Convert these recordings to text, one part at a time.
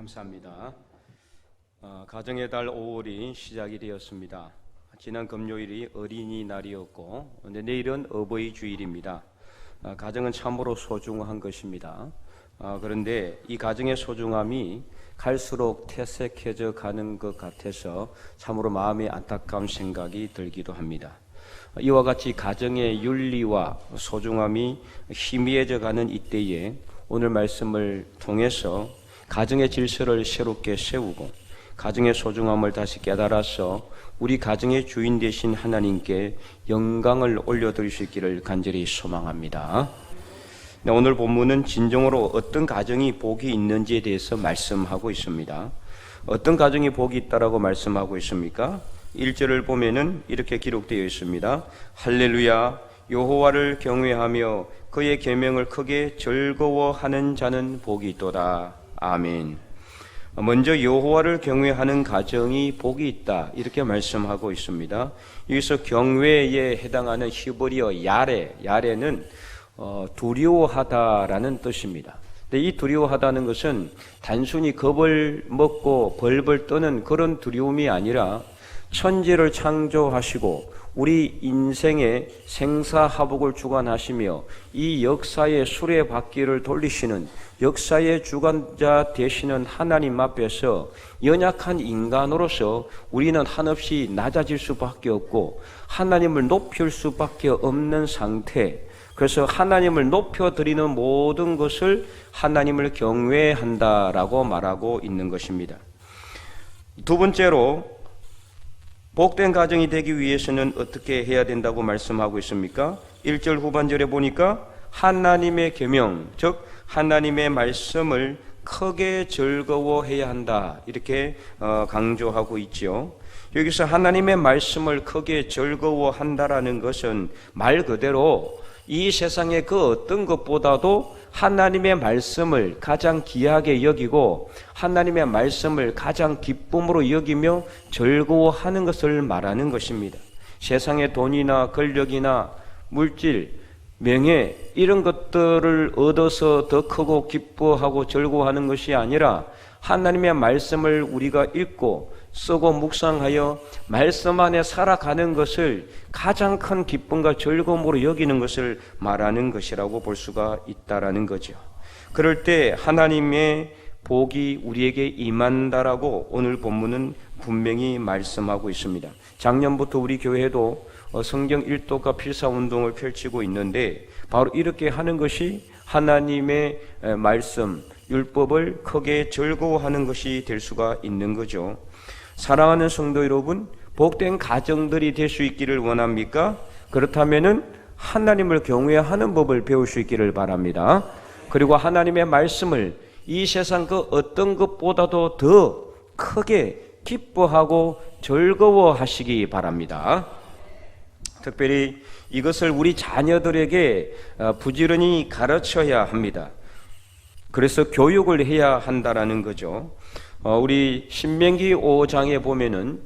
감사합니다. 가정의 달 5월이 시작이 되었습니다. 지난 금요일이 어린이날이었고 내일은 어버이 주일입니다. 가정은 참으로 소중한 것입니다. 그런데 이 가정의 소중함이 갈수록 퇴색해져 가는 것 같아서 참으로 마음이 안타까운 생각이 들기도 합니다. 이와 같이 가정의 윤리와 소중함이 희미해져 가는 이때에 오늘 말씀을 통해서 가정의 질서를 새롭게 세우고 가정의 소중함을 다시 깨달아서 우리 가정의 주인 되신 하나님께 영광을 올려드릴 수 있기를 간절히 소망합니다. 오늘 본문은 진정으로 어떤 가정이 복이 있는지에 대해서 말씀하고 있습니다. 어떤 가정이 복이 있다라고 말씀하고 있습니까? 1절을 보면은 이렇게 기록되어 있습니다. 할렐루야, 여호와를 경외하며 그의 계명을 크게 즐거워하는 자는 복이 있도다. 아멘. 먼저 여호와를 경외하는 가정이 복이 있다 이렇게 말씀하고 있습니다. 여기서 경외에 해당하는 히브리어 야레는 두려워하다라는 뜻입니다. 근데 이 두려워하다는 것은 단순히 겁을 먹고 벌벌 떠는 그런 두려움이 아니라 천지를 창조하시고 우리 인생의 생사화복을 주관하시며 이 역사의 수레바퀴를 돌리시는 역사의 주관자 되시는 하나님 앞에서 연약한 인간으로서 우리는 한없이 낮아질 수밖에 없고 하나님을 높일 수밖에 없는 상태. 그래서 하나님을 높여드리는 모든 것을 하나님을 경외한다라고 말하고 있는 것입니다. 두 번째로 복된 가정이 되기 위해서는 어떻게 해야 된다고 말씀하고 있습니까? 1절 후반절에 보니까 하나님의 계명, 즉 하나님의 말씀을 크게 즐거워해야 한다 이렇게 강조하고 있죠. 여기서 하나님의 말씀을 크게 즐거워한다라는 것은 말 그대로 이 세상의 그 어떤 것보다도 하나님의 말씀을 가장 귀하게 여기고 하나님의 말씀을 가장 기쁨으로 여기며 즐거워하는 것을 말하는 것입니다. 세상의 돈이나 권력이나 물질, 명예 이런 것들을 얻어서 더 크고 기뻐하고 즐거워하는 것이 아니라 하나님의 말씀을 우리가 읽고 쓰고 묵상하여 말씀 안에 살아가는 것을 가장 큰 기쁨과 즐거움으로 여기는 것을 말하는 것이라고 볼 수가 있다라는 거죠. 그럴 때 하나님의 복이 우리에게 임한다라고 오늘 본문은 분명히 말씀하고 있습니다. 작년부터 우리 교회도 성경 일독과 필사운동을 펼치고 있는데 바로 이렇게 하는 것이 하나님의 말씀, 율법을 크게 즐거워하는 것이 될 수가 있는 거죠. 사랑하는 성도 여러분, 복된 가정들이 될 수 있기를 원합니까? 그렇다면은 하나님을 경외하는 법을 배울 수 있기를 바랍니다. 그리고 하나님의 말씀을 이 세상 그 어떤 것보다도 더 크게 기뻐하고 즐거워하시기 바랍니다. 특별히 이것을 우리 자녀들에게 부지런히 가르쳐야 합니다. 그래서 교육을 해야 한다라는 거죠. 우리 신명기 5장에 보면은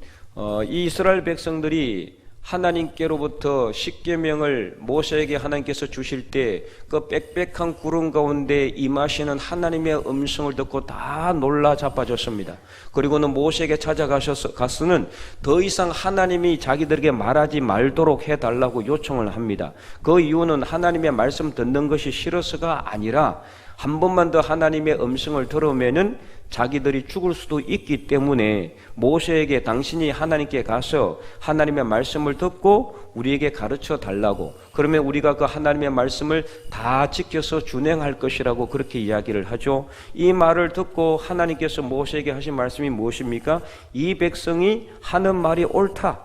이 이스라엘 백성들이 하나님께로부터 십계명을 모세에게 하나님께서 주실 때 그 빽빽한 구름 가운데 임하시는 하나님의 음성을 듣고 다 놀라 자빠졌습니다. 그리고는 모세에게 찾아가서는 더 이상 하나님이 자기들에게 말하지 말도록 해달라고 요청을 합니다. 그 이유는 하나님의 말씀 듣는 것이 싫어서가 아니라 한 번만 더 하나님의 음성을 들으면은 자기들이 죽을 수도 있기 때문에 모세에게 당신이 하나님께 가서 하나님의 말씀을 듣고 우리에게 가르쳐 달라고, 그러면 우리가 그 하나님의 말씀을 다 지켜서 준행할 것이라고 그렇게 이야기를 하죠. 이 말을 듣고 하나님께서 모세에게 하신 말씀이 무엇입니까? 이 백성이 하는 말이 옳다.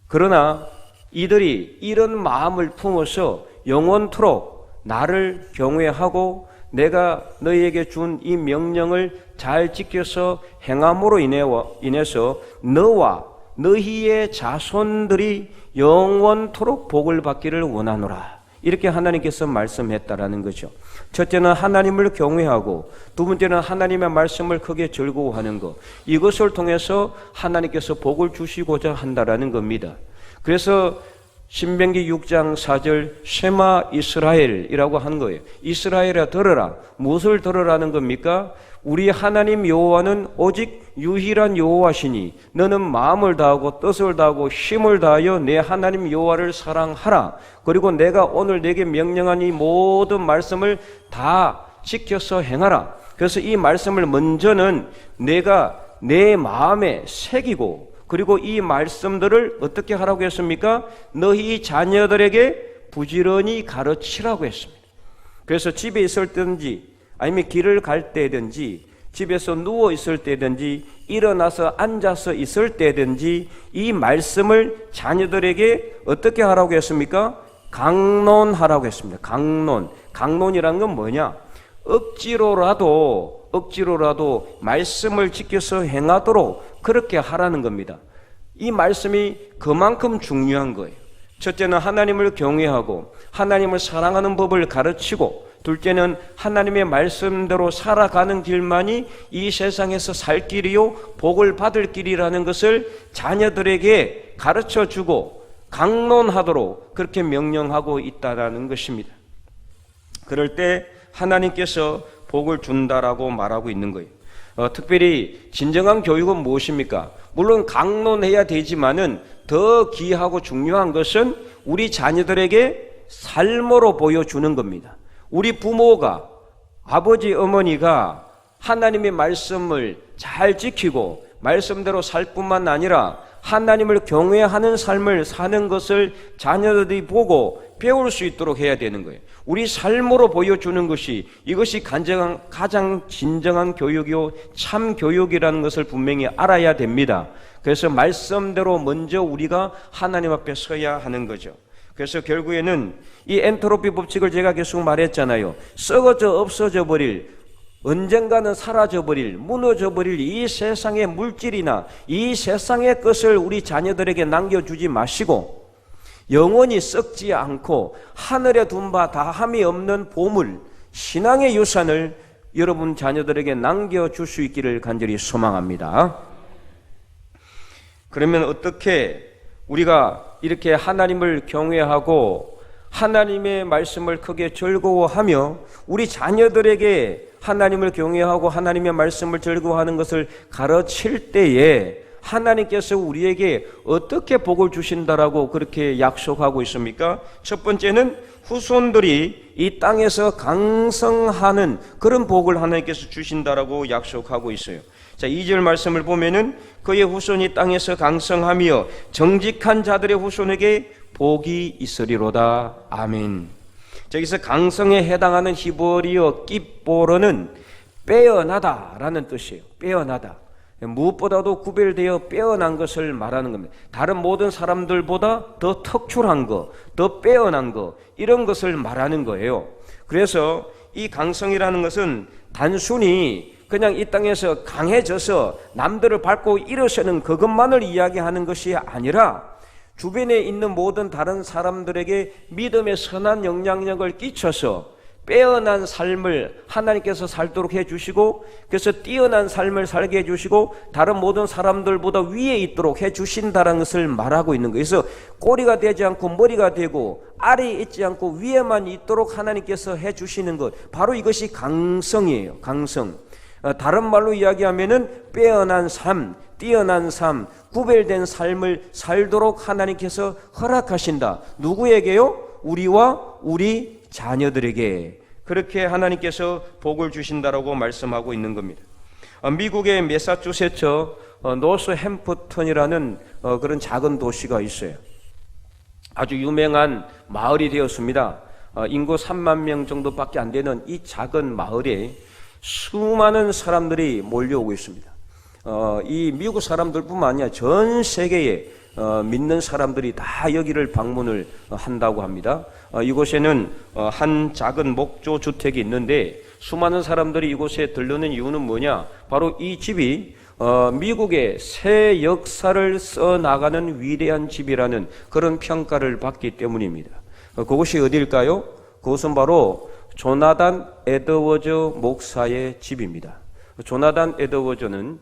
그러나 이들이 이런 마음을 품어서 영원토록 나를 경외하고 내가 너희에게 준 이 명령을 잘 지켜서 행함으로 인해서 너와 너희의 자손들이 영원토록 복을 받기를 원하노라. 이렇게 하나님께서 말씀했다라는 거죠. 첫째는 하나님을 경외하고 두 번째는 하나님의 말씀을 크게 즐거워하는 것. 이것을 통해서 하나님께서 복을 주시고자 한다라는 겁니다. 그래서 신명기 6장 4절 쉐마 이스라엘이라고 하는 거예요. 이스라엘아 들어라. 무엇을 들으라는 겁니까? 우리 하나님 여호와는 오직 유일한 여호와시니 너는 마음을 다하고 뜻을 다하고 힘을 다하여 내 하나님 여호와를 사랑하라. 그리고 내가 오늘 내게 명령한 이 모든 말씀을 다 지켜서 행하라. 그래서 이 말씀을 먼저는 내가 내 마음에 새기고, 그리고 이 말씀들을 어떻게 하라고 했습니까? 너희 자녀들에게 부지런히 가르치라고 했습니다. 그래서 집에 있을 때든지 아니면 길을 갈 때든지 집에서 누워 있을 때든지 일어나서 앉아서 있을 때든지 이 말씀을 자녀들에게 어떻게 하라고 했습니까? 강론하라고 했습니다. 강론이라는 건 뭐냐? 억지로라도 말씀을 지켜서 행하도록 그렇게 하라는 겁니다. 이 말씀이 그만큼 중요한 거예요. 첫째는 하나님을 경외하고 하나님을 사랑하는 법을 가르치고, 둘째는 하나님의 말씀대로 살아가는 길만이 이 세상에서 살 길이요 복을 받을 길이라는 것을 자녀들에게 가르쳐주고 강론하도록 그렇게 명령하고 있다는 것입니다. 그럴 때 하나님께서 복을 준다라고 말하고 있는 거예요. 특별히 진정한 교육은 무엇입니까? 물론 강론해야 되지만은 더 귀하고 중요한 것은 우리 자녀들에게 삶으로 보여주는 겁니다. 우리 부모가, 아버지, 어머니가 하나님의 말씀을 잘 지키고 말씀대로 살 뿐만 아니라 하나님을 경외하는 삶을 사는 것을 자녀들이 보고 배울 수 있도록 해야 되는 거예요. 우리 삶으로 보여주는 것이, 이것이 가장 진정한 교육이요 참 교육이라는 것을 분명히 알아야 됩니다. 그래서 말씀대로 먼저 우리가 하나님 앞에 서야 하는 거죠. 그래서 결국에는 이 엔트로피 법칙을 제가 계속 말했잖아요. 썩어져 없어져 버릴, 언젠가는 사라져 버릴, 무너져 버릴 이 세상의 물질이나 이 세상의 것을 우리 자녀들에게 남겨주지 마시고 영원히 썩지 않고 하늘에 둔 바 다함이 없는 보물, 신앙의 유산을 여러분 자녀들에게 남겨줄 수 있기를 간절히 소망합니다. 그러면 어떻게 우리가 이렇게 하나님을 경외하고 하나님의 말씀을 크게 즐거워하며 우리 자녀들에게 하나님을 경외하고 하나님의 말씀을 즐거워하는 것을 가르칠 때에 하나님께서 우리에게 어떻게 복을 주신다라고 그렇게 약속하고 있습니까? 첫 번째는 후손들이 이 땅에서 강성하는 그런 복을 하나님께서 주신다라고 약속하고 있어요. 자, 2절 말씀을 보면은 그의 후손이 땅에서 강성하며 정직한 자들의 후손에게 복이 있으리로다. 아멘. 저기서 강성에 해당하는 히브리어 깃보르는 빼어나다라는 뜻이에요. 빼어나다. 무엇보다도 구별되어 빼어난 것을 말하는 겁니다. 다른 모든 사람들보다 더 특출한 거, 더 빼어난 거, 이런 것을 말하는 거예요. 그래서 이 강성이라는 것은 단순히 그냥 이 땅에서 강해져서 남들을 밟고 일어서는 그것만을 이야기하는 것이 아니라 주변에 있는 모든 다른 사람들에게 믿음의 선한 영향력을 끼쳐서 빼어난 삶을 하나님께서 살도록 해주시고, 그래서 뛰어난 삶을 살게 해주시고 다른 모든 사람들보다 위에 있도록 해주신다는 것을 말하고 있는 거예요. 그래서 꼬리가 되지 않고 머리가 되고 아래에 있지 않고 위에만 있도록 하나님께서 해주시는 것, 바로 이것이 강성이에요. 강성. 다른 말로 이야기하면은 빼어난 삶, 뛰어난 삶, 구별된 삶을 살도록 하나님께서 허락하신다. 누구에게요? 우리와 우리 자녀들에게. 그렇게 하나님께서 복을 주신다라고 말씀하고 있는 겁니다. 미국의 매사추세츠 노스햄프턴이라는 그런 작은 도시가 있어요. 아주 유명한 마을이 되었습니다. 인구 3만 명 정도밖에 안 되는 이 작은 마을에 수많은 사람들이 몰려오고 있습니다. 이 미국 사람들뿐만 아니라 전 세계에 믿는 사람들이 다 여기를 방문을 한다고 합니다. 이곳에는 한 작은 목조 주택이 있는데 수많은 사람들이 이곳에 들르는 이유는 뭐냐? 바로 이 집이 미국의 새 역사를 써나가는 위대한 집이라는 그런 평가를 받기 때문입니다. 그곳이 어디일까요? 그곳은 바로 조나단 에드워즈 목사의 집입니다. 조나단 에드워즈는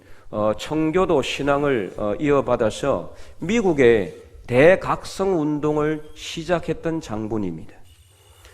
청교도 신앙을 이어받아서 미국의 대각성 운동을 시작했던 장본입니다.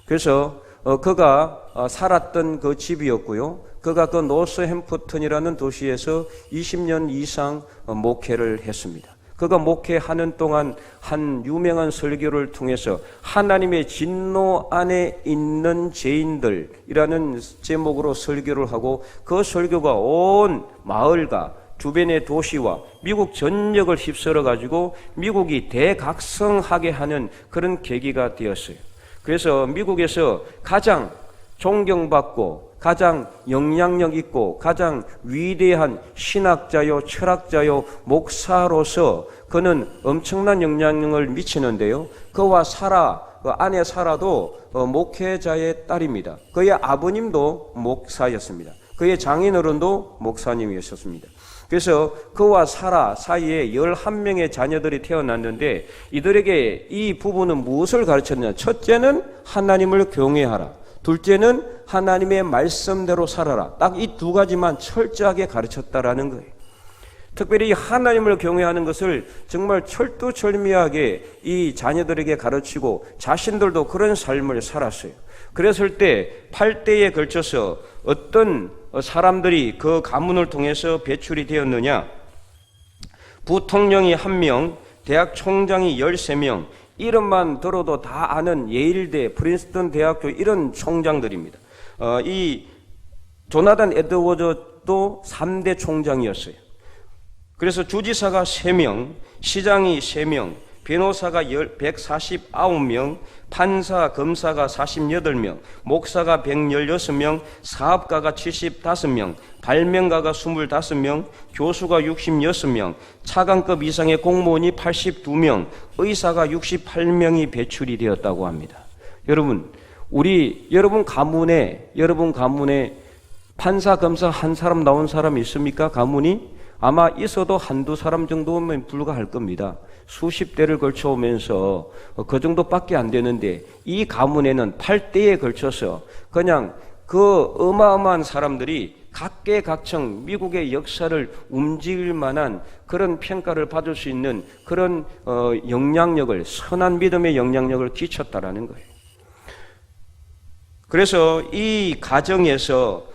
그래서 그가 살았던 그 집이었고요. 그가 그 노스햄프턴이라는 도시에서 20년 이상 목회를 했습니다. 그가 목회하는 동안 한 유명한 설교를 통해서 하나님의 진노 안에 있는 죄인들이라는 제목으로 설교를 하고, 그 설교가 온 마을과 주변의 도시와 미국 전역을 휩쓸어 가지고 미국이 대각성하게 하는 그런 계기가 되었어요. 그래서 미국에서 가장 존경받고 가장 영향력 있고 가장 위대한 신학자요, 철학자요, 목사로서 그는 엄청난 영향력을 미치는데요. 그와 사라, 그 아내 사라도 목회자의 딸입니다. 그의 아버님도 목사였습니다. 그의 장인어른도 목사님이었습니다. 그래서 그와 사라 사이에 11명의 자녀들이 태어났는데, 이들에게 이 부부는 무엇을 가르쳤느냐? 첫째는 하나님을 경외하라. 둘째는 하나님의 말씀대로 살아라. 딱 이 두 가지만 철저하게 가르쳤다라는 거예요. 특별히 하나님을 경외하는 것을 정말 철두철미하게 이 자녀들에게 가르치고 자신들도 그런 삶을 살았어요. 그랬을 때 8대에 걸쳐서 어떤 사람들이 그 가문을 통해서 배출이 되었느냐? 부통령이 1명, 대학 총장이 13명, 이름만 들어도 다 아는 예일대, 프린스턴 대학교 이런 총장들입니다. 이 조나단 에드워즈도 3대 총장이었어요. 그래서 주지사가 3명, 시장이 3명, 변호사가 149명, 판사, 검사가 48명, 목사가 116명, 사업가가 75명, 발명가가 25명, 교수가 66명, 차관급 이상의 공무원이 82명, 의사가 68명이 배출이 되었다고 합니다. 여러분 가문에 판사, 검사 한 사람 나온 사람이 있습니까? 가문이? 아마 있어도 한두 사람 정도면 불과할 겁니다. 수십 대를 걸쳐 오면서 그 정도밖에 안 되는데, 이 가문에는 8대에 걸쳐서 그냥 그 어마어마한 사람들이 각계각층 미국의 역사를 움직일 만한 그런 평가를 받을 수 있는 그런 영향력을, 선한 믿음의 영향력을 끼쳤다라는 거예요. 그래서 이 가정에서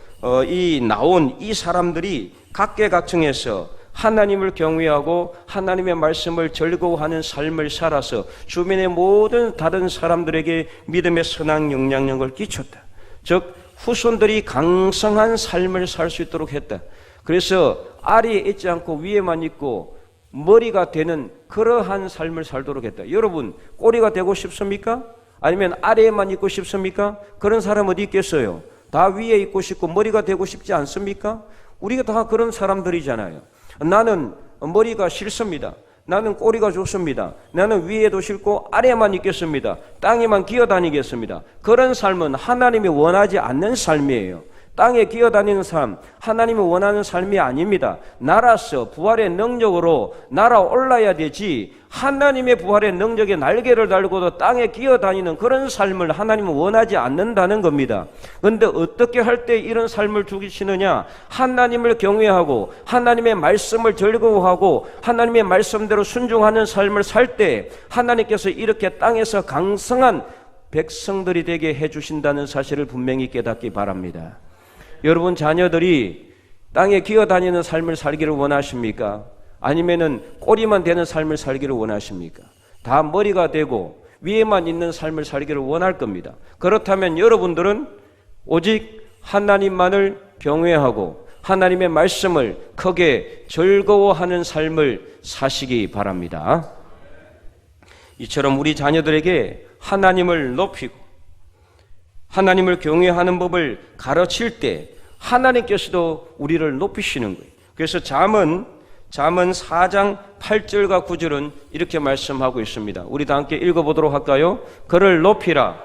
나온 이 사람들이 각계각층에서 하나님을 경외하고 하나님의 말씀을 즐거워하는 삶을 살아서 주변의 모든 다른 사람들에게 믿음의 선한 영향력을 끼쳤다. 즉 후손들이 강성한 삶을 살 수 있도록 했다. 그래서 아래에 있지 않고 위에만 있고 머리가 되는 그러한 삶을 살도록 했다. 여러분, 꼬리가 되고 싶습니까? 아니면 아래에만 있고 싶습니까? 그런 사람 어디 있겠어요? 다 위에 있고 싶고 머리가 되고 싶지 않습니까? 우리가 다 그런 사람들이잖아요. 나는 머리가 싫습니다. 나는 꼬리가 좋습니다. 나는 위에도 싫고 아래에만 있겠습니다. 땅에만 기어다니겠습니다. 그런 삶은 하나님이 원하지 않는 삶이에요. 땅에 기어다니는 삶, 하나님이 원하는 삶이 아닙니다. 날아서 부활의 능력으로 날아올라야 되지, 하나님의 부활의 능력에 날개를 달고도 땅에 기어다니는 그런 삶을 하나님은 원하지 않는다는 겁니다. 그런데 어떻게 할 때 이런 삶을 주시느냐? 하나님을 경외하고 하나님의 말씀을 즐거워하고 하나님의 말씀대로 순종하는 삶을 살 때 하나님께서 이렇게 땅에서 강성한 백성들이 되게 해주신다는 사실을 분명히 깨닫기 바랍니다. 여러분 자녀들이 땅에 기어다니는 삶을 살기를 원하십니까? 아니면은 꼬리만 되는 삶을 살기를 원하십니까? 다 머리가 되고 위에만 있는 삶을 살기를 원할 겁니다. 그렇다면 여러분들은 오직 하나님만을 경외하고 하나님의 말씀을 크게 즐거워하는 삶을 사시기 바랍니다. 이처럼 우리 자녀들에게 하나님을 높이고 하나님을 경외하는 법을 가르칠 때 하나님께서도 우리를 높이시는 거예요. 그래서 잠언 4장 8절과 9절은 이렇게 말씀하고 있습니다. 우리 다 함께 읽어보도록 할까요? 그를 높이라.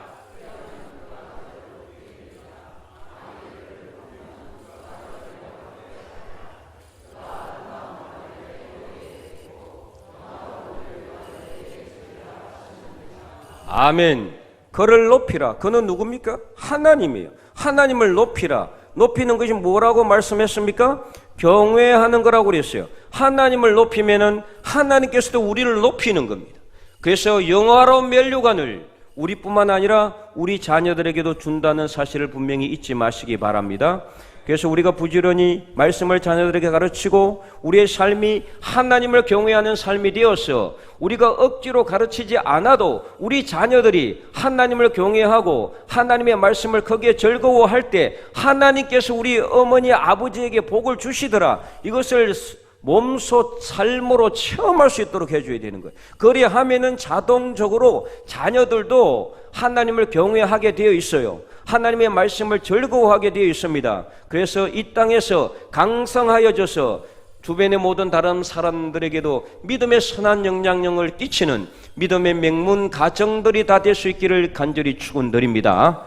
아멘. 그를 높이라. 그는 누굽니까? 하나님이에요. 하나님을 높이라. 높이는 것이 뭐라고 말씀했습니까? 경외하는 거라고 그랬어요. 하나님을 높이면은 하나님께서도 우리를 높이는 겁니다. 그래서 영화로운 면류관을 우리뿐만 아니라 우리 자녀들에게도 준다는 사실을 분명히 잊지 마시기 바랍니다. 그래서 우리가 부지런히 말씀을 자녀들에게 가르치고 우리의 삶이 하나님을 경외하는 삶이 되어서 우리가 억지로 가르치지 않아도 우리 자녀들이 하나님을 경외하고 하나님의 말씀을 거기에 즐거워할 때 하나님께서 우리 어머니 아버지에게 복을 주시더라, 이것을 몸소 삶으로 체험할 수 있도록 해줘야 되는 거예요. 그리하면은 자동적으로 자녀들도 하나님을 경외하게 되어 있어요. 하나님의 말씀을 즐거워하게 되어 있습니다. 그래서 이 땅에서 강성하여져서 주변의 모든 다른 사람들에게도 믿음의 선한 영향력을 끼치는 믿음의 명문 가정들이 다 될 수 있기를 간절히 축원드립니다.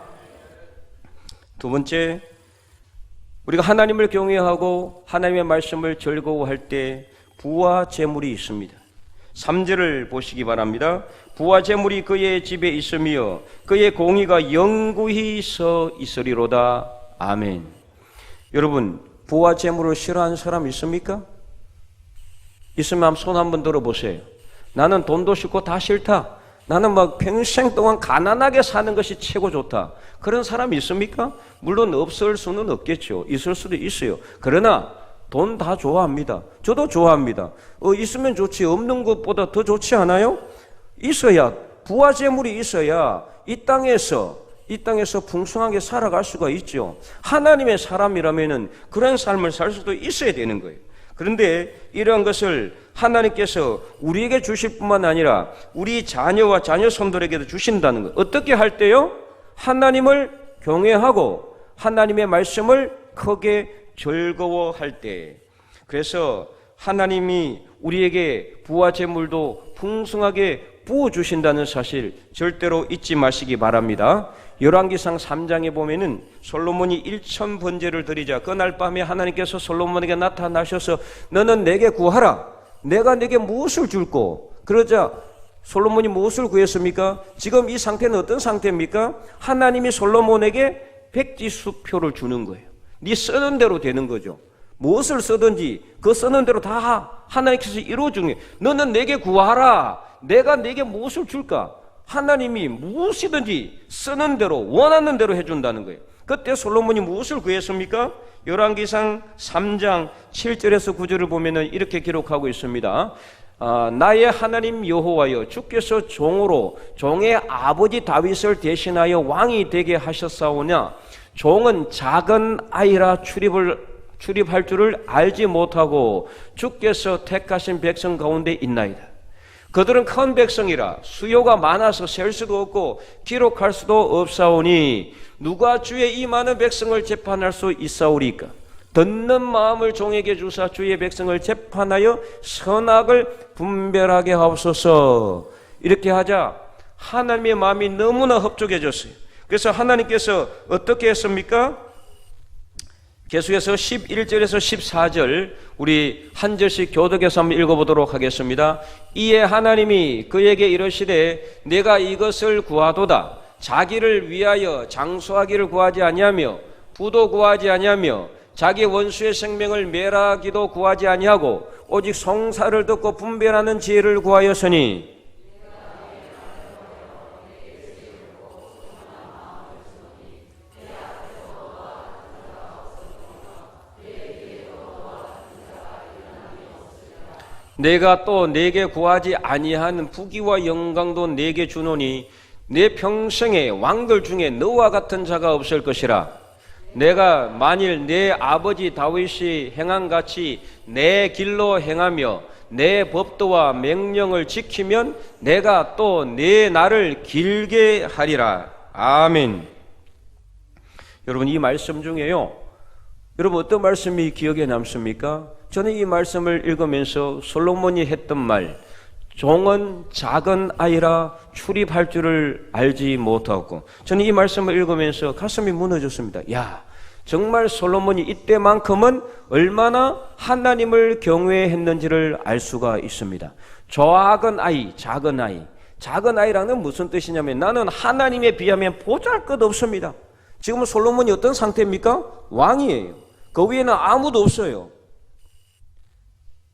두 번째, 우리가 하나님을 경외하고 하나님의 말씀을 즐거워할 때 부와 재물이 있습니다. 3절을 보시기 바랍니다. 부와 재물이 그의 집에 있으며 그의 공의가 영구히 서 있으리로다. 아멘. 여러분, 부와 재물을 싫어하는 사람 있습니까? 있으면 손 한번 들어보세요. 나는 돈도 싫고 다 싫다, 나는 막 평생 동안 가난하게 사는 것이 최고 좋다, 그런 사람 있습니까? 물론 없을 수는 없겠죠. 있을 수도 있어요. 그러나 돈 다 좋아합니다. 저도 좋아합니다. 있으면 좋지, 없는 것보다 더 좋지 않아요? 있어야, 부와 재물이 있어야 이 땅에서 풍성하게 살아갈 수가 있죠. 하나님의 사람이라면은 그런 삶을 살 수도 있어야 되는 거예요. 그런데 이러한 것을 하나님께서 우리에게 주실 뿐만 아니라 우리 자녀와 자녀손들에게도 주신다는 것. 어떻게 할 때요? 하나님을 경외하고 하나님의 말씀을 크게 즐거워할 때. 그래서 하나님이 우리에게 부와 재물도 풍성하게 부어주신다는 사실 절대로 잊지 마시기 바랍니다. 열왕기상 3장에 보면은 솔로몬이 1000번제를 드리자 그날 밤에 하나님께서 솔로몬에게 나타나셔서 너는 내게 구하라, 내가 내게 무엇을 줄꼬. 그러자 솔로몬이 무엇을 구했습니까? 지금 이 상태는 어떤 상태입니까? 하나님이 솔로몬에게 백지수표를 주는 거예요. 네 쓰는 대로 되는 거죠. 무엇을 쓰든지 그 쓰는 대로 다 하나님께서 이루어주는 거예요. 너는 내게 구하라, 내가 내게 무엇을 줄까? 하나님이 무엇이든지 쓰는 대로 원하는 대로 해준다는 거예요. 그때 솔로몬이 무엇을 구했습니까? 열왕기상 3장 7절에서 9절을 보면은 이렇게 기록하고 있습니다. 나의 하나님 여호와여, 주께서 종으로 종의 아버지 다윗을 대신하여 왕이 되게 하셨사오냐? 종은 작은 아이라 출입할 줄을 알지 못하고 주께서 택하신 백성 가운데 있나이다. 그들은 큰 백성이라 수요가 많아서 셀 수도 없고 기록할 수도 없사오니 누가 주의 이 많은 백성을 재판할 수 있사오리까? 듣는 마음을 종에게 주사 주의 백성을 재판하여 선악을 분별하게 하옵소서. 이렇게 하자 하나님의 마음이 너무나 흡족해졌어요. 그래서 하나님께서 어떻게 했습니까? 계속해서 11절에서 14절 우리 한 절씩 교독해서 한번 읽어보도록 하겠습니다. 이에 하나님이 그에게 이르시되 내가 이것을 구하도다. 자기를 위하여 장수하기를 구하지 아니하며 부도 구하지 아니하며 자기 원수의 생명을 멸하기도 구하지 아니하고 오직 송사를 듣고 분별하는 지혜를 구하였으니 내가 또 내게 구하지 아니하는 부귀와 영광도 내게 주노니 내 평생에 왕들 중에 너와 같은 자가 없을 것이라. 내가 만일 내 아버지 다윗이 행한같이 내 길로 행하며 내 법도와 명령을 지키면 내가 또 내 날을 길게 하리라. 아멘. 여러분, 이 말씀 중에요, 여러분 어떤 말씀이 기억에 남습니까? 저는 이 말씀을 읽으면서 솔로몬이 했던 말, 종은 작은 아이라 출입할 줄을 알지 못하고, 저는 이 말씀을 읽으면서 가슴이 무너졌습니다. 야, 정말 솔로몬이 이때만큼은 얼마나 하나님을 경외했는지를 알 수가 있습니다. 작은 아이, 작은 아이. 작은 아이라는 무슨 뜻이냐면 나는 하나님에 비하면 보잘것없습니다. 지금 솔로몬이 어떤 상태입니까? 왕이에요. 그 위에는 아무도 없어요.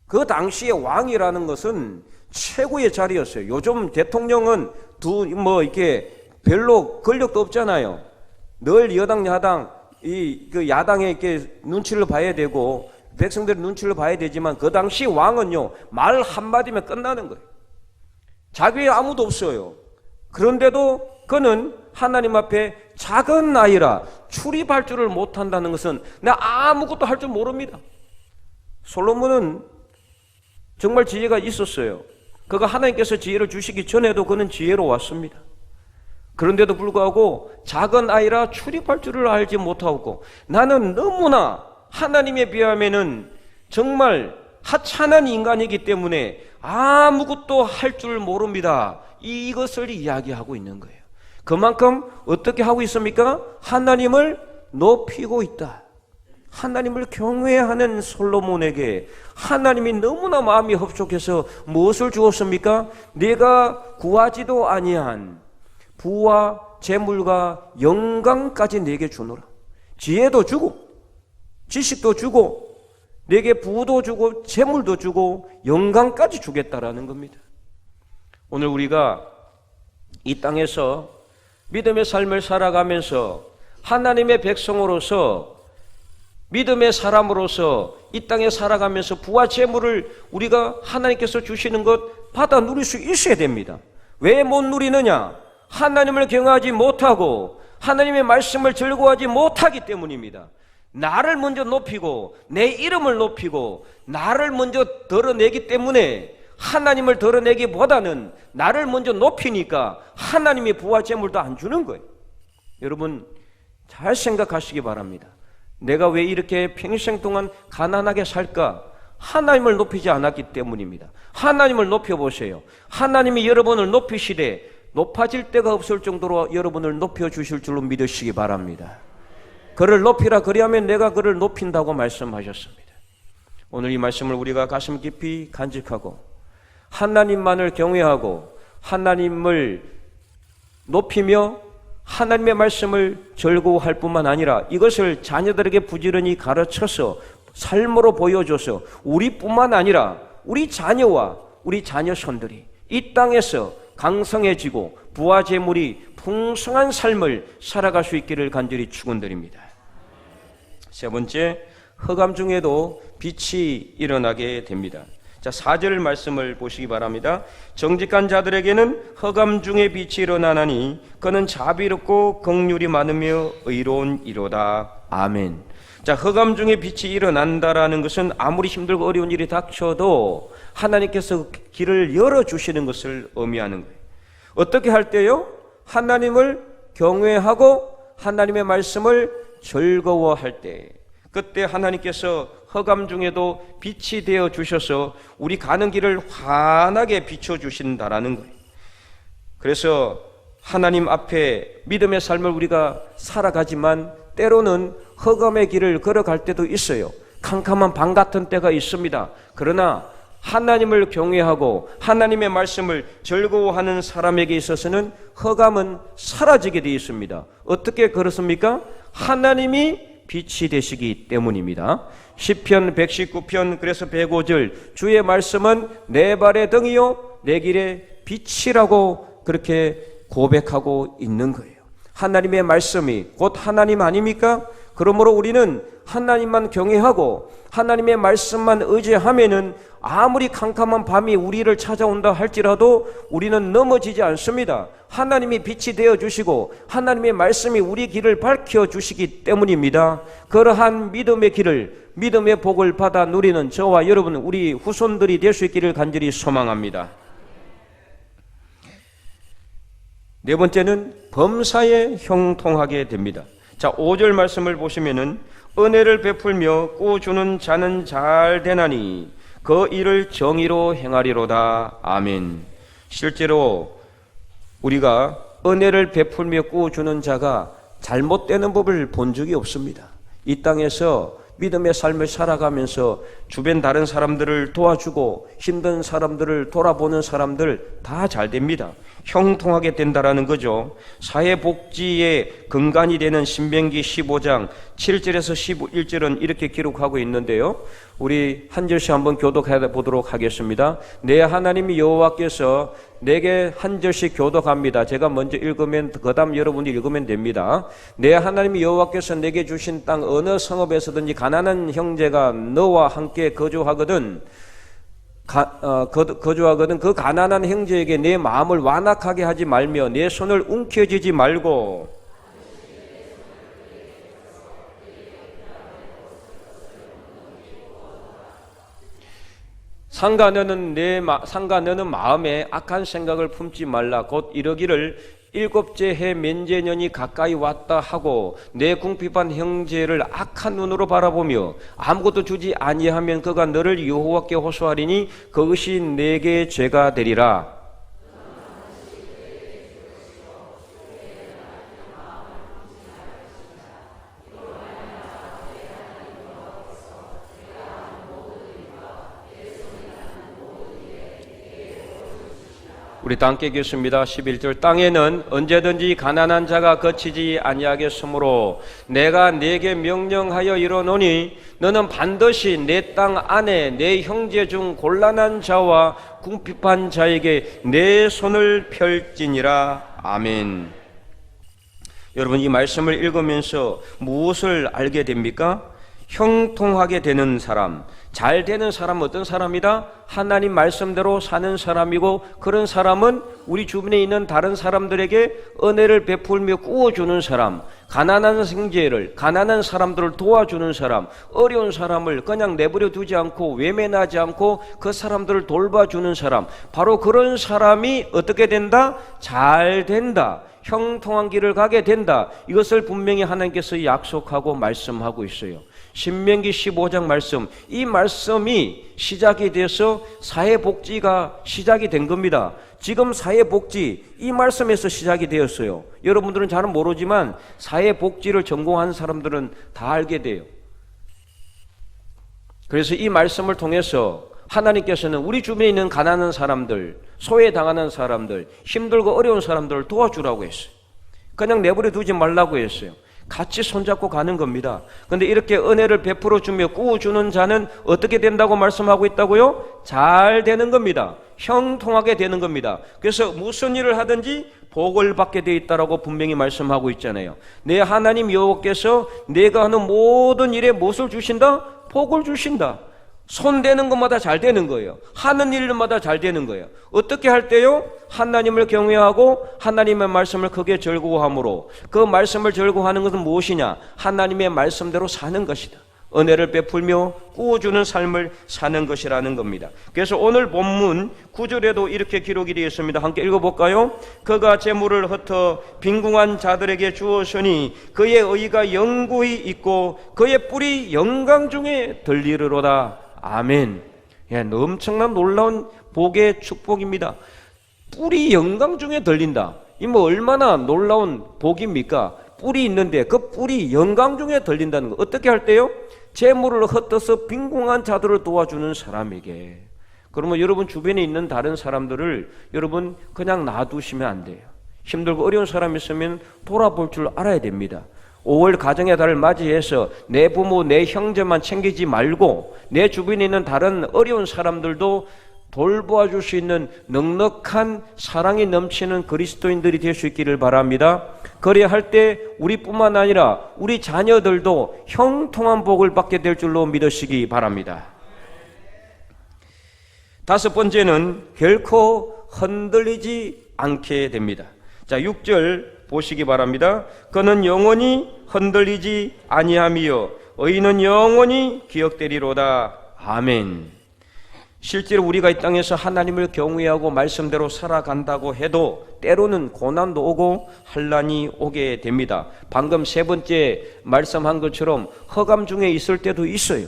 그 당시에 왕이라는 것은 최고의 자리였어요. 요즘 대통령은 이렇게 별로 권력도 없잖아요. 늘 여당 야당 야당에 이렇게 눈치를 봐야 되고 백성들의 눈치를 봐야 되지만 그 당시 왕은요 말 한마디면 끝나는 거예요. 자기에 아무도 없어요. 그런데도 그는 하나님 앞에 작은 아이라 출입할 줄을 못한다는 것은 내가 아무것도 할 줄 모릅니다. 솔로몬은 정말 지혜가 있었어요. 그가 하나님께서 지혜를 주시기 전에도 그는 지혜로 왔습니다. 그런데도 불구하고 작은 아이라 출입할 줄을 알지 못하고 나는 너무나 하나님에 비하면은 정말 하찮은 인간이기 때문에 아무것도 할 줄 모릅니다. 이것을 이야기하고 있는 거예요. 그만큼 어떻게 하고 있습니까? 하나님을 높이고 있다. 하나님을 경외하는 솔로몬에게 하나님이 너무나 마음이 흡족해서 무엇을 주었습니까? 내가 구하지도 아니한 부와 재물과 영광까지 내게 주노라. 지혜도 주고 지식도 주고 내게 부도 주고 재물도 주고 영광까지 주겠다라는 겁니다. 오늘 우리가 이 땅에서 믿음의 삶을 살아가면서 하나님의 백성으로서 믿음의 사람으로서 이 땅에 살아가면서 부와 재물을 우리가 하나님께서 주시는 것 받아 누릴 수 있어야 됩니다. 왜 못 누리느냐? 하나님을 경외하지 못하고 하나님의 말씀을 즐거워하지 못하기 때문입니다. 나를 먼저 높이고 내 이름을 높이고 나를 먼저 드러내기 때문에 하나님을 드러내기보다는 나를 먼저 높이니까 하나님이 부와 재물도 안 주는 거예요. 여러분 잘 생각하시기 바랍니다. 내가 왜 이렇게 평생 동안 가난하게 살까? 하나님을 높이지 않았기 때문입니다. 하나님을 높여보세요. 하나님이 여러분을 높이시되 높아질 데가 없을 정도로 여러분을 높여주실 줄로 믿으시기 바랍니다. 그를 높이라 그리하면 내가 그를 높인다고 말씀하셨습니다. 오늘 이 말씀을 우리가 가슴 깊이 간직하고 하나님만을 경외하고 하나님을 높이며 하나님의 말씀을 즐거워할 뿐만 아니라 이것을 자녀들에게 부지런히 가르쳐서 삶으로 보여줘서 우리뿐만 아니라 우리 자녀와 우리 자녀손들이 이 땅에서 강성해지고 부와 재물이 풍성한 삶을 살아갈 수 있기를 간절히 축원드립니다. 세 번째, 흑암 중에도 빛이 일어나게 됩니다. 자, 4절 말씀을 보시기 바랍니다. 정직한 자들에게는 흑암 중에 빛이 일어나나니 그는 자비롭고 긍휼이 많으며 의로운 이로다. 아멘. 자, 흑암 중에 빛이 일어난다라는 것은 아무리 힘들고 어려운 일이 닥쳐도 하나님께서 길을 열어주시는 것을 의미하는 거예요. 어떻게 할 때요? 하나님을 경외하고 하나님의 말씀을 즐거워할 때, 그때 하나님께서 흑암 중에도 빛이 되어 주셔서 우리 가는 길을 환하게 비춰주신다라는 거예요. 그래서 하나님 앞에 믿음의 삶을 우리가 살아가지만 때로는 흑암의 길을 걸어갈 때도 있어요. 캄캄한 밤 같은 때가 있습니다. 그러나 하나님을 경외하고 하나님의 말씀을 즐거워하는 사람에게 있어서는 흑암은 사라지게 되어 있습니다. 어떻게 그렇습니까? 하나님이 빛이 되시기 때문입니다. 시편 119편 그래서 105절 주의 말씀은 내 발의 등이요 내 길의 빛이라고 그렇게 고백하고 있는 거예요. 하나님의 말씀이 곧 하나님 아닙니까? 그러므로 우리는 하나님만 경외하고 하나님의 말씀만 의지하면은 아무리 캄캄한 밤이 우리를 찾아온다 할지라도 우리는 넘어지지 않습니다. 하나님이 빛이 되어 주시고 하나님의 말씀이 우리 길을 밝혀 주시기 때문입니다. 그러한 믿음의 길을, 믿음의 복을 받아 누리는 저와 여러분, 우리 후손들이 될 수 있기를 간절히 소망합니다. 네 번째는 범사에 형통하게 됩니다. 자, 5절 말씀을 보시면은 은혜를 베풀며 꾸주는 자는 잘 되나니 그 일을 정의로 행하리로다. 아멘. 실제로 우리가 은혜를 베풀며 꾸주는 자가 잘못되는 법을 본 적이 없습니다. 이 땅에서 믿음의 삶을 살아가면서 주변 다른 사람들을 도와주고 힘든 사람들을 돌아보는 사람들 다 잘 됩니다. 형통하게 된다라는 거죠. 사회복지의 근간이 되는 신명기 15장 7절에서 11절은 이렇게 기록하고 있는데요. 우리 한 절씩 한번 교독해 보도록 하겠습니다. 내 하나님 여호와께서 내게 한 절씩 교독합니다. 제가 먼저 읽으면 그 다음 여러분이 읽으면 됩니다. 내 하나님 여호와께서 내게 주신 땅 어느 성읍에서든지 가난한 형제가 너와 함께 거주하거든 그 가난한 형제에게 내 마음을 완악하게 하지 말며 내 손을 움켜쥐지 말고 상가 너는 마음에 악한 생각을 품지 말라. 곧 이러기를 일곱째 해 면제년이 가까이 왔다 하고 내 궁핍한 형제를 악한 눈으로 바라보며 아무것도 주지 아니하면 그가 너를 여호와께 호소하리니 그것이 내게 죄가 되리라. 우리 다 함께 읽겠습니다. 11절 땅에는 언제든지 가난한 자가 거치지 아니하겠으므로 내가 네게 명령하여 이르노니 너는 반드시 내 땅 안에 내 형제 중 곤란한 자와 궁핍한 자에게 내 손을 펼지니라. 아멘. 여러분, 이 말씀을 읽으면서 무엇을 알게 됩니까? 형통하게 되는 사람, 잘 되는 사람은 어떤 사람이다? 하나님 말씀대로 사는 사람이고, 그런 사람은 우리 주변에 있는 다른 사람들에게 은혜를 베풀며 구워주는 사람, 가난한 형제를, 가난한 사람들을 도와주는 사람, 어려운 사람을 그냥 내버려 두지 않고 외면하지 않고 그 사람들을 돌봐주는 사람, 바로 그런 사람이 어떻게 된다? 잘 된다. 형통한 길을 가게 된다. 이것을 분명히 하나님께서 약속하고 말씀하고 있어요. 신명기 15장 말씀, 이 말씀이 시작이 돼서 사회복지가 시작이 된 겁니다. 지금 사회복지, 이 말씀에서 시작이 되었어요. 여러분들은 잘은 모르지만 사회복지를 전공한 사람들은 다 알게 돼요. 그래서 이 말씀을 통해서 하나님께서는 우리 주변에 있는 가난한 사람들, 소외당하는 사람들, 힘들고 어려운 사람들을 도와주라고 했어요. 그냥 내버려 두지 말라고 했어요. 같이 손잡고 가는 겁니다. 그런데 이렇게 은혜를 베풀어 주며 구워주는 자는 어떻게 된다고 말씀하고 있다고요? 잘 되는 겁니다. 형통하게 되는 겁니다. 그래서 무슨 일을 하든지 복을 받게 되어 있다라고 분명히 말씀하고 있잖아요. 내 하나님 여호와께서 내가 하는 모든 일에 무엇을 주신다? 복을 주신다. 손대는 것마다 잘 되는 거예요. 하는 일마다 잘 되는 거예요. 어떻게 할 때요? 하나님을 경외하고 하나님의 말씀을 크게 절구함으로. 그 말씀을 절구하는 것은 무엇이냐? 하나님의 말씀대로 사는 것이다. 은혜를 베풀며 구워주는 삶을 사는 것이라는 겁니다. 그래서 오늘 본문 9절에도 이렇게 기록이 되어 있습니다. 함께 읽어볼까요? 그가 재물을 흩어 빈궁한 자들에게 주었으니 그의 의가 영구히 있고 그의 뿔이 영광 중에 들리르로다. 아멘. 예, 엄청난 놀라운 복의 축복입니다. 뿔이 영광 중에 들린다. 이 뭐 얼마나 놀라운 복입니까? 뿔이 있는데 그 뿔이 영광 중에 들린다는 거. 어떻게 할 때요? 재물을 흩어서 빈궁한 자들을 도와주는 사람에게. 그러면 여러분 주변에 있는 다른 사람들을 여러분 그냥 놔두시면 안 돼요. 힘들고 어려운 사람이 있으면 돌아볼 줄 알아야 됩니다. 5월 가정의 달을 맞이해서 내 부모, 내 형제만 챙기지 말고 내 주변에 있는 다른 어려운 사람들도 돌보아 줄 수 있는 넉넉한 사랑이 넘치는 그리스도인들이 될 수 있기를 바랍니다. 그래야 할 때 우리뿐만 아니라 우리 자녀들도 형통한 복을 받게 될 줄로 믿으시기 바랍니다. 다섯 번째는 결코 흔들리지 않게 됩니다. 자, 6절 보시기 바랍니다. 그는 영원히 흔들리지 아니하며 의인은 영원히 기억되리로다. 아멘. 실제로 우리가 이 땅에서 하나님을 경외하고 말씀대로 살아간다고 해도 때로는 고난도 오고 환난이 오게 됩니다. 방금 세 번째 말씀한 것처럼 허감 중에 있을 때도 있어요.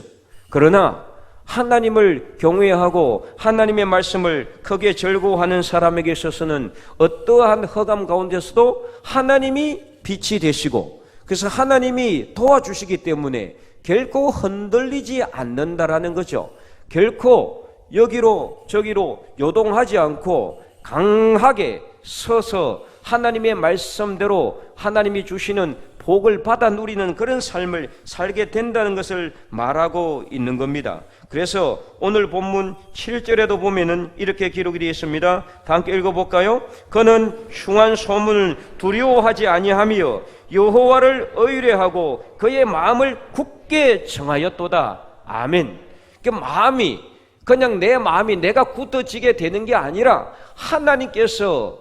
그러나 하나님을 경외하고 하나님의 말씀을 크게 절구하는 사람에게 있어서는 어떠한 허감 가운데서도 하나님이 빛이 되시고 그래서 하나님이 도와주시기 때문에 결코 흔들리지 않는다라는 거죠. 결코 여기로 저기로 요동하지 않고 강하게 서서 하나님의 말씀대로 하나님이 주시는 복을 받아 누리는 그런 삶을 살게 된다는 것을 말하고 있는 겁니다. 그래서 오늘 본문 7절에도 보면은 이렇게 기록이 되어 있습니다. 다 함께 읽어볼까요? 그는 흉한 소문을 두려워하지 아니하며 여호와를 의뢰하고 그의 마음을 굳게 정하였도다. 아멘. 그 마음이 그냥 내 마음이 내가 굳어지게 되는 게 아니라 하나님께서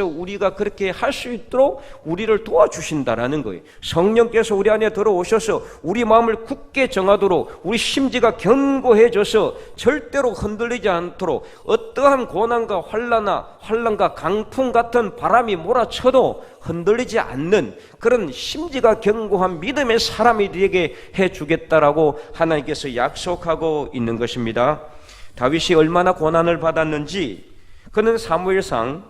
우리가 그렇게 할 수 있도록 우리를 도와주신다라는 거예요. 성령께서 우리 안에 들어오셔서 우리 마음을 굳게 정하도록 우리 심지가 견고해져서 절대로 흔들리지 않도록 어떠한 고난과 환난과 강풍 같은 바람이 몰아쳐도 흔들리지 않는 그런 심지가 견고한 믿음의 사람이 되게 해주겠다라고 하나님께서 약속하고 있는 것입니다. 다윗이 얼마나 고난을 받았는지 그는 사무엘상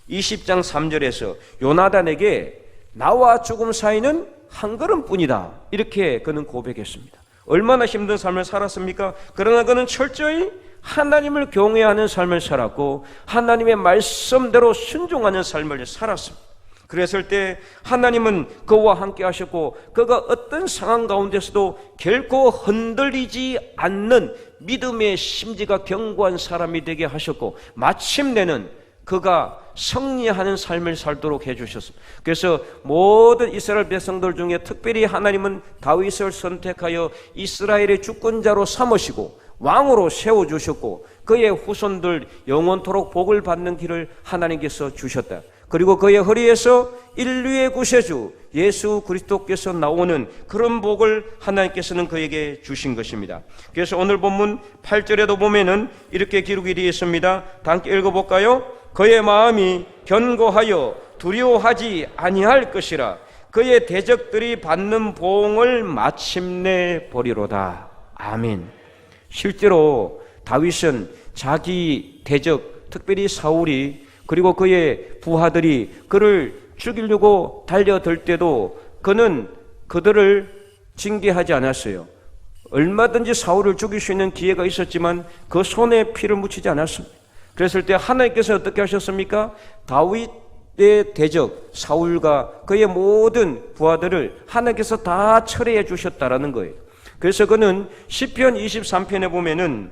20장 3절에서 요나단에게 나와 죽음 사이는 한 걸음뿐이다 이렇게 그는 고백했습니다. 얼마나 힘든 삶을 살았습니까? 그러나 그는 철저히 하나님을 경외하는 삶을 살았고 하나님의 말씀대로 순종하는 삶을 살았습니다. 그랬을 때 하나님은 그와 함께 하셨고 그가 어떤 상황 가운데서도 결코 흔들리지 않는 믿음의 심지가 견고한 사람이 되게 하셨고 마침내는 그가 승리하는 삶을 살도록 해주셨습니다. 그래서 모든 이스라엘 백성들 중에 특별히 하나님은 다윗을 선택하여 이스라엘의 주권자로 삼으시고 왕으로 세워주셨고 그의 후손들 영원토록 복을 받는 길을 하나님께서 주셨다. 그리고 그의 허리에서 인류의 구세주 예수 그리스도께서 나오는 그런 복을 하나님께서는 그에게 주신 것입니다. 그래서 오늘 본문 8절에도 보면은 이렇게 기록이 되어 있습니다. 다 함께 읽어볼까요? 그의 마음이 견고하여 두려워하지 아니할 것이라 그의 대적들이 받는 보응을 마침내 보리로다. 아멘. 실제로 다윗은 자기 대적 특별히 사울이 그리고 그의 부하들이 그를 죽이려고 달려들 때도 그는 그들을 징계하지 않았어요. 얼마든지 사울을 죽일 수 있는 기회가 있었지만 그 손에 피를 묻히지 않았습니다. 그랬을 때 하나님께서 어떻게 하셨습니까? 다윗의 대적 사울과 그의 모든 부하들을 하나님께서 다 철회해 주셨다라는 거예요. 그래서 그는 시편 23편에 보면은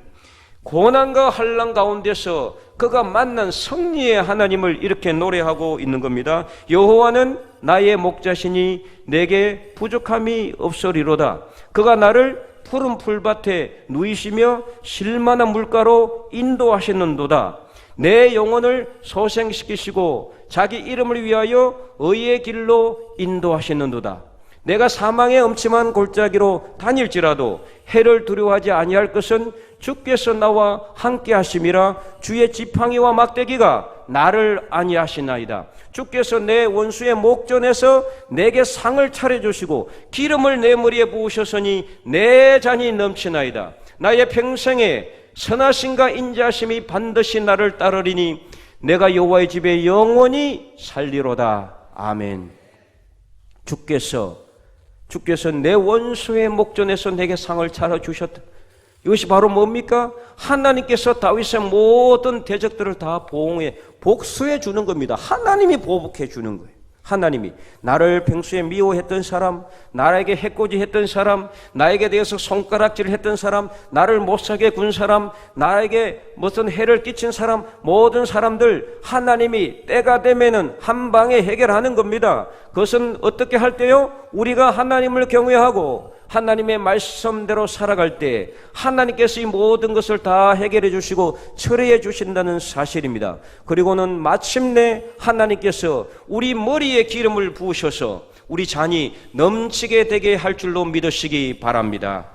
고난과 환난 가운데서 그가 만난 승리의 하나님을 이렇게 노래하고 있는 겁니다. 여호와는 나의 목자시니 내게 부족함이 없으리로다. 그가 나를 푸른 풀밭에 누이시며 실만한 물가로 인도하시는도다. 내 영혼을 소생시키시고 자기 이름을 위하여 의의 길로 인도하시는도다. 내가 사망의 엄침한 골짜기로 다닐지라도 해를 두려워하지 아니할 것은 주께서 나와 함께 하심이라. 주의 지팡이와 막대기가 나를 안위하시나이다. 주께서 내 원수의 목전에서 내게 상을 차려주시고 기름을 내 머리에 부으셨으니 내 잔이 넘치나이다. 나의 평생에 선하심과 인자하심이 반드시 나를 따르리니 내가 여호와의 집에 영원히 살리로다. 아멘. 주께서 내 원수의 목전에서 내게 상을 차려주셨다. 이것이 바로 뭡니까? 하나님께서 다윗의 모든 대적들을 다 보응해 복수해 주는 겁니다. 하나님이 보복해 주는 거예요. 하나님이 나를 평소에 미워했던 사람, 나에게 해코지했던 사람, 나에게 대해서 손가락질을 했던 사람, 나를 못사게 군 사람, 나에게 무슨 해를 끼친 사람, 모든 사람들 하나님이 때가 되면은 한 방에 해결하는 겁니다. 그것은 어떻게 할 때요? 우리가 하나님을 경외하고 하나님의 말씀대로 살아갈 때 하나님께서 이 모든 것을 다 해결해 주시고 처리해 주신다는 사실입니다. 그리고는 마침내 하나님께서 우리 머리에 기름을 부으셔서 우리 잔이 넘치게 되게 할 줄로 믿으시기 바랍니다.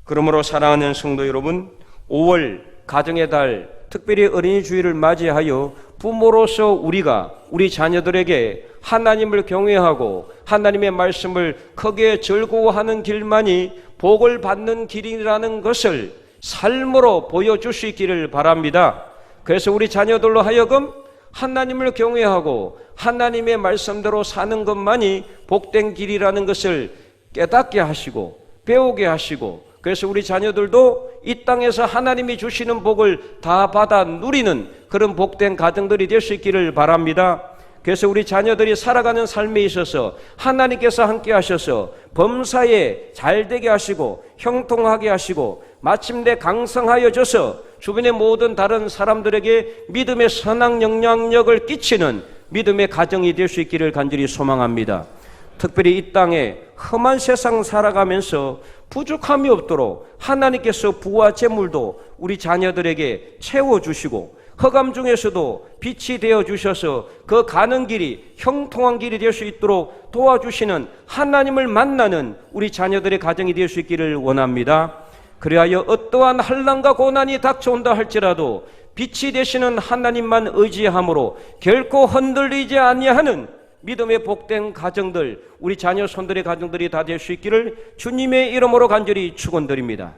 그러므로 사랑하는 성도 여러분, 5월 가정의 달 특별히 어린이 주일을 맞이하여 부모로서 우리가 우리 자녀들에게 하나님을 경외하고 하나님의 말씀을 크게 즐거워하는 길만이 복을 받는 길이라는 것을 삶으로 보여줄 수 있기를 바랍니다. 그래서 우리 자녀들로 하여금 하나님을 경외하고 하나님의 말씀대로 사는 것만이 복된 길이라는 것을 깨닫게 하시고 배우게 하시고, 그래서 우리 자녀들도 이 땅에서 하나님이 주시는 복을 다 받아 누리는 그런 복된 가정들이 될 수 있기를 바랍니다. 그래서 우리 자녀들이 살아가는 삶에 있어서 하나님께서 함께 하셔서 범사에 잘되게 하시고 형통하게 하시고 마침내 강성하여져서 주변의 모든 다른 사람들에게 믿음의 선한 영향력을 끼치는 믿음의 가정이 될 수 있기를 간절히 소망합니다. 특별히 이 땅에 험한 세상 살아가면서 부족함이 없도록 하나님께서 부와 재물도 우리 자녀들에게 채워주시고 흑암 중에서도 빛이 되어 주셔서 그 가는 길이 형통한 길이 될 수 있도록 도와주시는 하나님을 만나는 우리 자녀들의 가정이 될 수 있기를 원합니다. 그리하여 어떠한 환난과 고난이 닥쳐온다 할지라도 빛이 되시는 하나님만 의지함으로 결코 흔들리지 아니하는 믿음의 복된 가정들, 우리 자녀 손들의 가정들이 다 될 수 있기를 주님의 이름으로 간절히 축원드립니다.